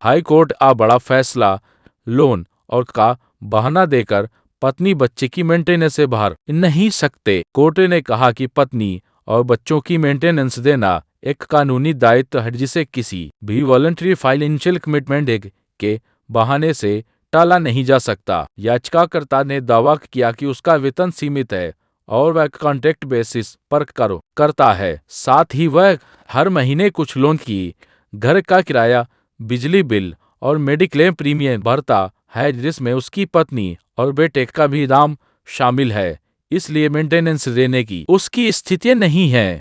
High court आ बड़ा फैसला loan और का बहाना देकर पत्नी बच्चे की मेंटेनेंस से बाहर नहीं सकते। कोर्ट ने कहा कि पत्नी और बच्चों की मेंटेनेंस देना एक कानूनी दायित्व है जिसे किसी भी वॉलंटरी फाइनेंशियल कमिटमेंट के बहाने से टाला नहीं जा सकता। याचिकाकर्ता ने दावा किया कि उसका वेतन सीमित है और वह कॉन्ट्रैक्ट बेसिस पर करता है। साथ ही वह हर महीने कुछ लोन की, घर का किराया, बिजली बिल और मेडिक्लेम प्रीमियम भरता है जिसमें उसकी पत्नी और बेटे का भी दाम शामिल है। इसलिए मेंटेनेंस देने की उसकी स्थिति नहीं है।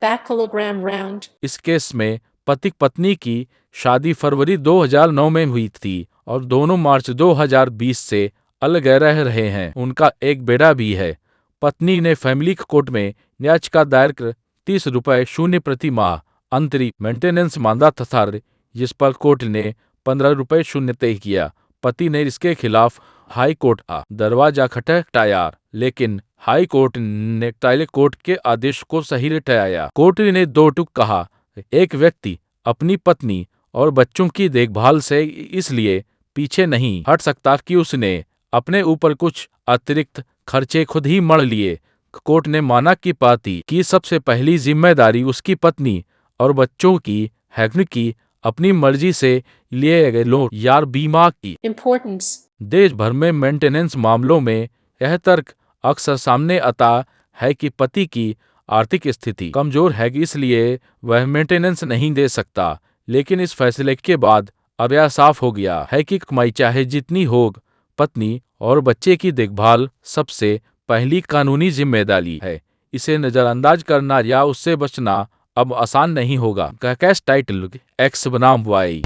इस केस में पति पत्नी की शादी फरवरी 2009 में हुई थी और दोनों मार्च 2020 से अलग रह रहे हैं। उनका एक बेटा भी है। पत्नी ने फैमिली कोर्ट में याचिका दायर कर ₹30 प्रति माह अंतरिम मेंटेनेंस मांगा था, जिस पर कोर्ट ने ₹15 तय किया। पति ने इसके खिलाफ हाई कोर्ट का दरवाजा खटखटाया, लेकिन हाई कोर्ट ने ट्रायल कोर्ट के आदेश को सही ठहराया। कोर्ट ने दो टूक कहा, एक व्यक्ति अपनी पत्नी और बच्चों की देखभाल से इसलिए पीछे नहीं हट सकता कि उसने अपने ऊपर कुछ अतिरिक्त खर्चे खुद ही मढ़ लिए। कोर्ट ने माना कि पति की सबसे पहली जिम्मेदारी उसकी पत्नी और बच्चों की है कि अपनी मर्जी से लिए गए लोन या बीमा की इम्पोर्टेंस। देश भर में मेंटेनेंस मामलों में यह तर्क अक्सर सामने आता है कि पति की आर्थिक स्थिति कमजोर है, इसलिए वह मेंटेनेंस नहीं दे सकता। लेकिन इस फैसले के बाद अब यह साफ हो गया है कि कमाई चाहे जितनी हो, पत्नी और बच्चे की देखभाल सबसे पहली कानूनी जिम्मेदारी है। इसे नजरअंदाज करना या उससे बचना अब आसान नहीं होगा। कैश टाइटल एक्स बनाम वाई।